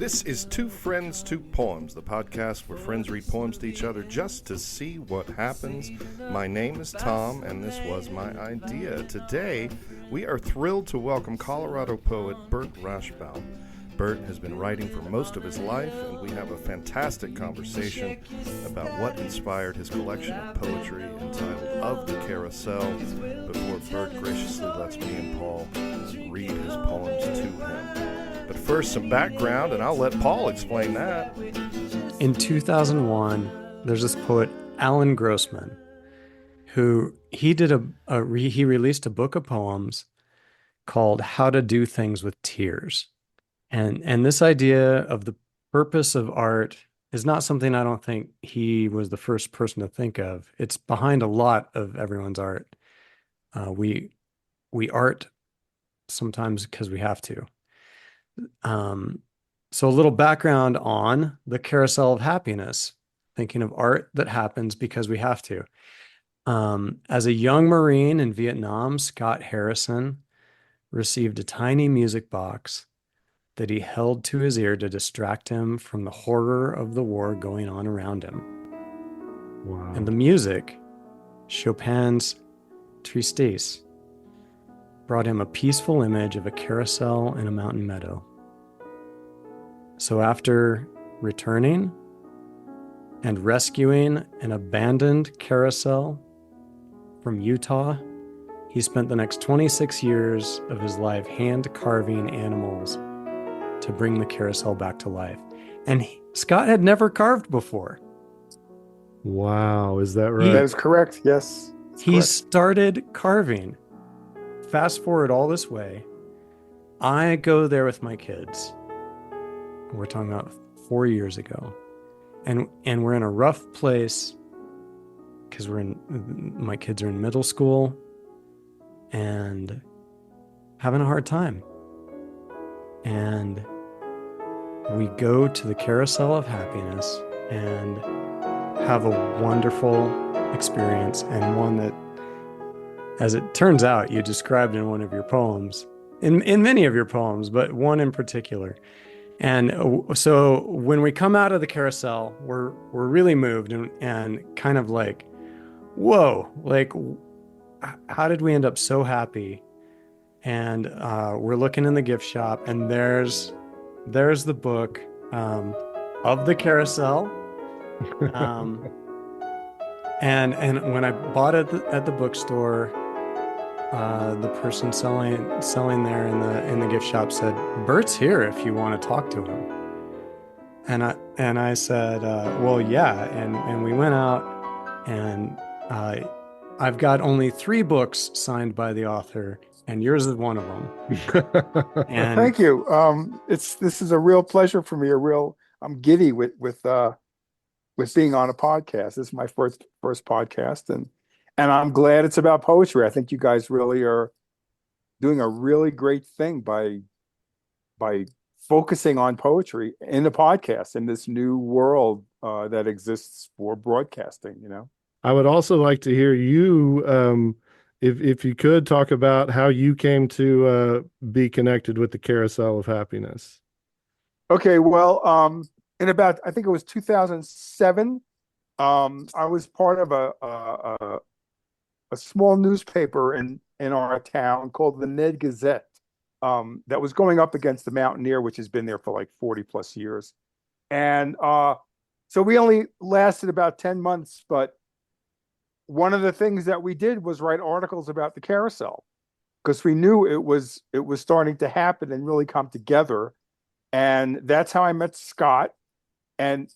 This is Two Friends, Two Poems, the podcast where friends read poems to each other just to see what happens. My name is Tom, and this was my idea. Today, we are thrilled to welcome Colorado poet Burt Rashbaum. Burt has been writing for most of his life, and we have a fantastic conversation about what inspired his collection of poetry entitled Of the Carousel, before Burt graciously lets me and Paul read his poems to him. But first, some background, and I'll let Paul explain that. In 2001, there's this poet, Alan Grossman, who he released a book of poems called How to Do Things with Tears. And this idea of the purpose of art is not something I don't think he was the first person to think of. It's behind a lot of everyone's art. We art sometimes because we have to. So a little background on the carousel of happiness, thinking of art that happens because we have to. As a young Marine in Vietnam, Scott Harrison received a tiny music box that he held to his ear to distract him from the horror of the war going on around him. Wow. And the music, Chopin's Tristesse, brought him a peaceful image of a carousel in a mountain meadow. So after returning and rescuing an abandoned carousel from Utah, he spent the next 26 years of his life hand-carving animals to bring the carousel back to life. And Scott had never carved before. Wow, is that right? That is correct, yes. He started carving. Fast forward all this way, I go there with my kids. We're talking about 4 years ago. And we're in a rough place because my kids are in middle school and having a hard time. And we go to the Carousel of Happiness and have a wonderful experience, and one that, as it turns out, you described in one of your poems, in many of your poems, but one in particular. And so when we come out of the carousel, we're really moved and kind of like, whoa, like, how did we end up so happy? And we're looking in the gift shop, and there's the book Of the Carousel. And when I bought it at the bookstore, the person selling there in the gift shop said, "Bert's here if you want to talk to him." And I said, "Well, yeah." And we went out, and I've got only 3 books signed by the author, and yours is one of them. And thank you. This is a real pleasure for me. I'm giddy with being on a podcast. This is my first podcast, and I'm glad it's about poetry. I think you guys really are doing a really great thing by focusing on poetry in the podcast in this new world that exists for broadcasting. You know, I would also like to hear you, if you could, talk about how you came to be connected with the Carousel of Happiness. Okay, well, in about, I think it was 2007, I was part of a small newspaper in our town called the Ned Gazette, that was going up against the Mountaineer, which has been there for like 40 plus years. And so we only lasted about 10 months, but one of the things that we did was write articles about the carousel, because we knew it was starting to happen and really come together. And that's how I met Scott. And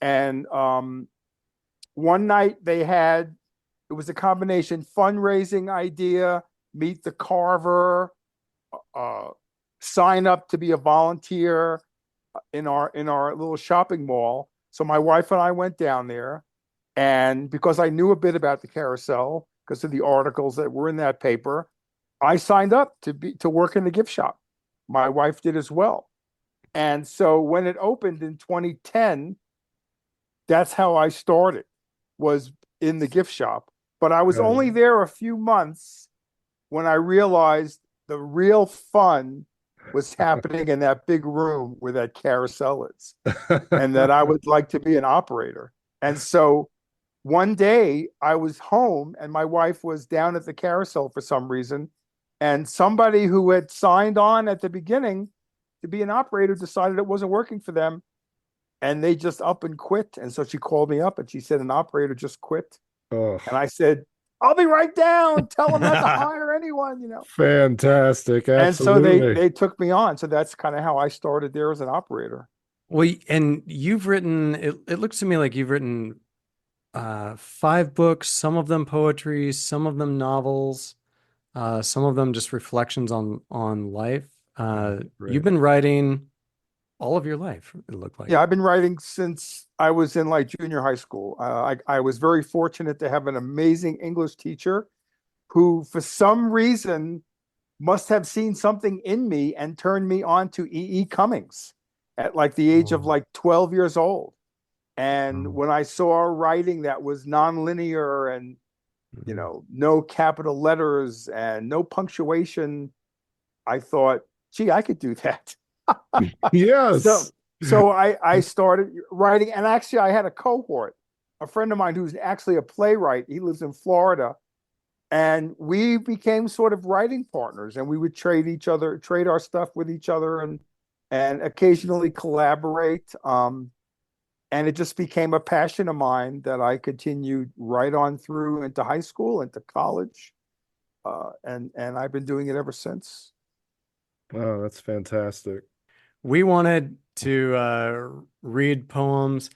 one night it was a combination fundraising idea, meet the carver, sign up to be a volunteer in our little shopping mall. So my wife and I went down there, and because I knew a bit about the carousel because of the articles that were in that paper, I signed up to work in the gift shop. My wife did as well. And so when it opened in 2010, that's how I started, was in the gift shop. But I was only there a few months when I realized the real fun was happening in that big room where that carousel is, and that I would like to be an operator. And so one day I was home and my wife was down at the carousel for some reason. And somebody who had signed on at the beginning to be an operator decided it wasn't working for them. And they just up and quit. And so she called me up and she said, an operator just quit. Oh, And I said, I'll be right down. Tell them not to hire anyone, you know. fantastic. And so Absolutely. they took me on. So that's kind of how I started there as an operator. Well, and you've written, it looks to me like you've written 5 books, some of them poetry, some of them novels, some of them just reflections on life. Right. You've been writing all of your life, it looked like. Yeah, I've been writing since I was in like junior high school. I was very fortunate to have an amazing English teacher who, for some reason, must have seen something in me and turned me on to E. Cummings at like the age of Oh, like 12 years old. And Oh. when I saw writing that was nonlinear and, you mhm. know, no capital letters and no punctuation, I thought, gee, I could do that. So Yes. so I started writing, and actually I had a cohort, a friend of mine who's actually a playwright. He lives in Florida, and we became sort of writing partners, and we would trade our stuff with each other, and occasionally collaborate. And it just became a passion of mine that I continued right on through into high school, into college, and I've been doing it ever since. Oh, that's fantastic. We wanted to read poems,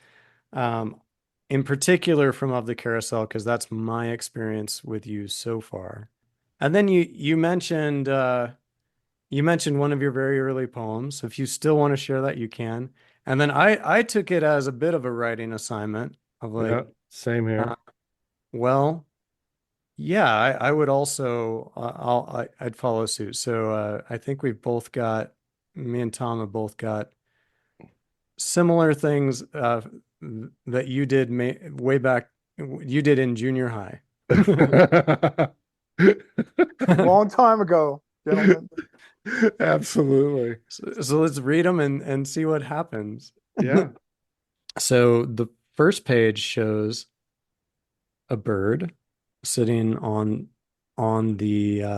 um, in particular from Of the Carousel, because that's my experience with you so far. And then you mentioned one of your very early poems. If you still want to share that, you can. And then I took it as a bit of a writing assignment of Yeah, like, same here. uh, well, yeah, I would also I'd follow suit. So I think we've both got me and Tom have both got similar things that you did way back you did in junior high. Long time ago, gentlemen. Absolutely. So let's read them and see what happens. Yeah. So the first page shows a bird sitting on on the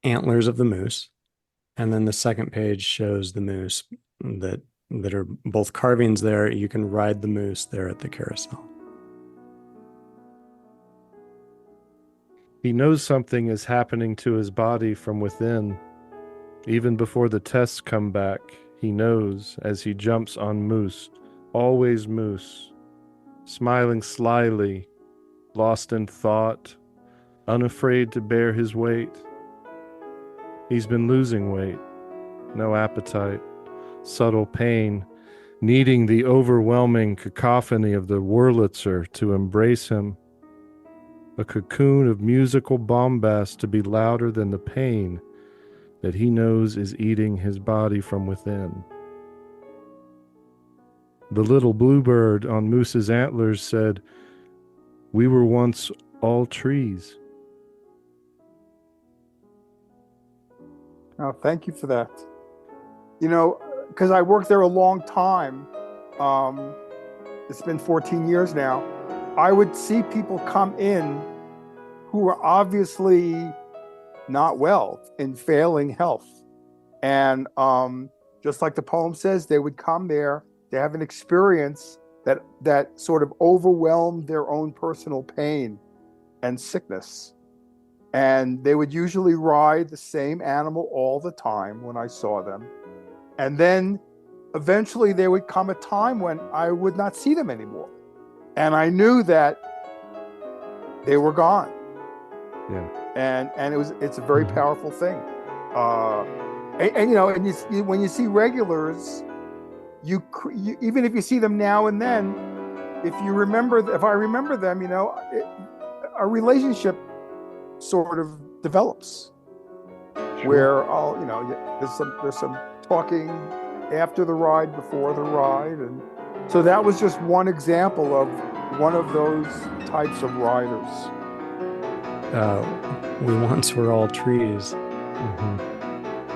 antlers of the moose, and then the second page shows the moose that are both carvings there. You can ride the moose there at the carousel. He knows something is happening to his body from within. Even before the tests come back, he knows as he jumps on moose, always moose, smiling slyly, lost in thought, unafraid to bear his weight. He's been losing weight, no appetite, subtle pain, needing the overwhelming cacophony of the Wurlitzer to embrace him. A cocoon of musical bombast to be louder than the pain that he knows is eating his body from within. The little bluebird on Moose's antlers said, "We were once all trees." Oh, thank you for that. You know, because I worked there a long time. It's been 14 years now. I would see people come in who were obviously not well, in failing health. And just like the poem says, they would come there to have an experience that sort of overwhelmed their own personal pain and sickness. And they would usually ride the same animal all the time when I saw them. And then eventually there would come a time when I would not see them anymore. And I knew that they were gone. Yeah. And it's a very powerful thing. And you know, and when you see regulars, you even if you see them now and then, if I remember them, you know, a relationship sort of develops. Sure. Where you know, there's some talking after the ride, before the ride, and so that was just one example of one of those types of riders. We once were all trees.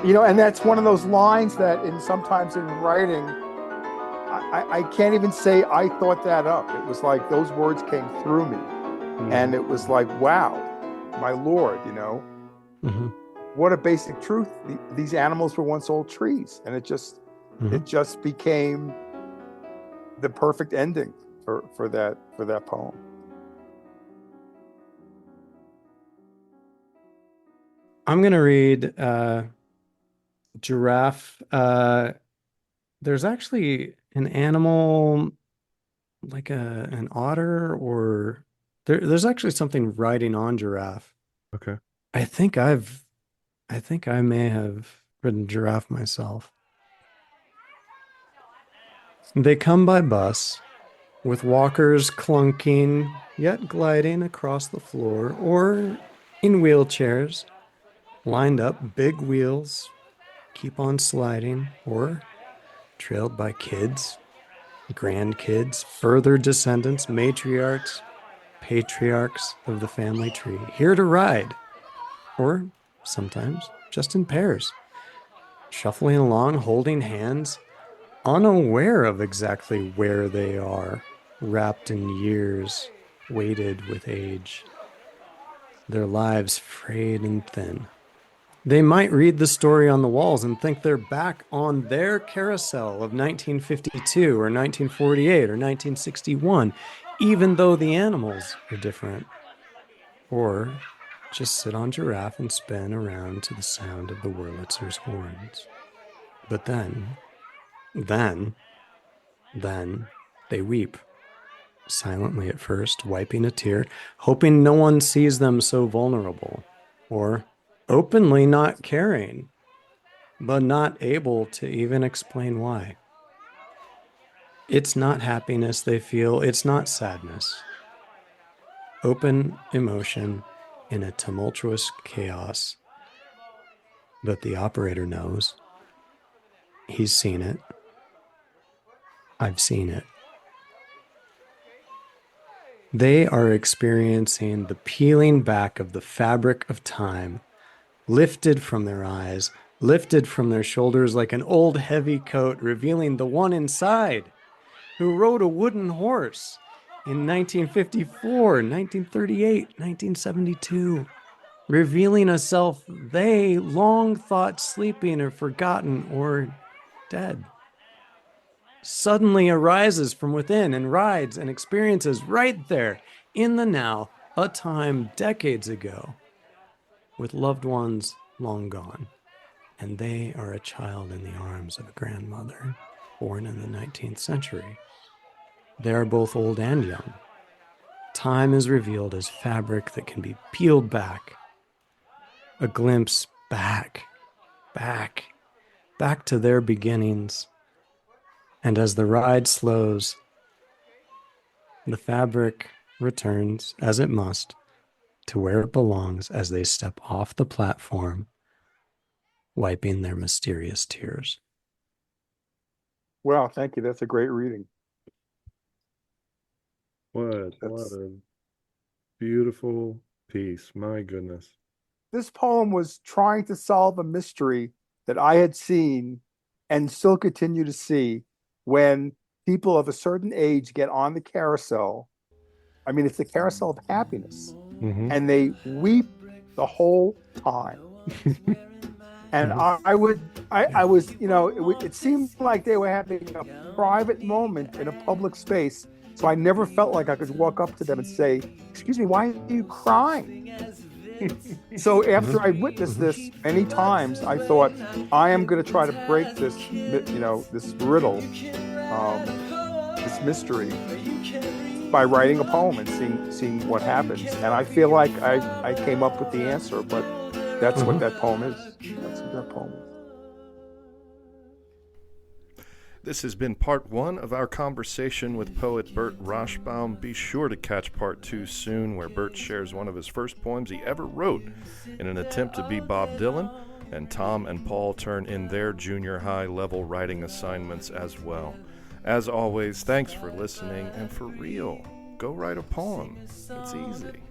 And that's one of those lines that sometimes in writing, I can't even say I thought that up. It was like those words came through me. And it was like, wow, my Lord, what a basic truth. These animals were once all trees. And it just became the perfect ending for that poem. I'm going to read Giraffe. There's actually an animal like an otter, or there's actually something riding on Giraffe. Okay. I think I may have ridden Giraffe myself. They come by bus, with walkers clunking, yet gliding across the floor, or in wheelchairs, lined up, big wheels keep on sliding, or trailed by kids, grandkids, further descendants, matriarchs, patriarchs of the family tree, here to ride, or sometimes just in pairs, shuffling along, holding hands, unaware of exactly where they are, wrapped in years, weighted with age, their lives frayed and thin. They might read the story on the walls and think they're back on their carousel of 1952 or 1948 or 1961, even though the animals are different. Or just sit on Giraffe and spin around to the sound of the Wurlitzer's horns. But then they weep, silently at first, wiping a tear, hoping no one sees them so vulnerable, or openly not caring, but not able to even explain why. It's not happiness they feel, it's not sadness. Open emotion in a tumultuous chaos. But the operator knows. He's seen it. I've seen it. They are experiencing the peeling back of the fabric of time, lifted from their eyes, lifted from their shoulders like an old heavy coat, revealing the one inside who rode a wooden horse in 1954, 1938, 1972, revealing a self they long thought sleeping or forgotten or dead, suddenly arises from within and rides and experiences right there in the now, a time decades ago, with loved ones long gone. And they are a child in the arms of a grandmother born in the 19th century. They are both old and young. Time is revealed as fabric that can be peeled back. A glimpse back to their beginnings. And as the ride slows, the fabric returns, as it must, to where it belongs as they step off the platform, wiping their mysterious tears. Wow, thank you. That's a great reading. What a beautiful piece. My goodness. This poem was trying to solve a mystery that I had seen and still continue to see when people of a certain age get on the carousel. I mean, it's the carousel of happiness, and they weep the whole time. And I was, it seemed like they were having a private moment in a public space. So I never felt like I could walk up to them and say, "Excuse me, why are you crying?" So after I witnessed this many times, I thought, I am going to try to break this, this riddle, this mystery, by writing a poem and seeing what happens. And I feel like I came up with the answer, but that's what that poem is. That's what that poem is. This has been part one of our conversation with poet Burt Rashbaum. Be sure to catch part two soon, where Burt shares one of his first poems he ever wrote in an attempt to be Bob Dylan, and Tom and Paul turn in their junior high level writing assignments as well. As always, thanks for listening, and for real, go write a poem. It's easy.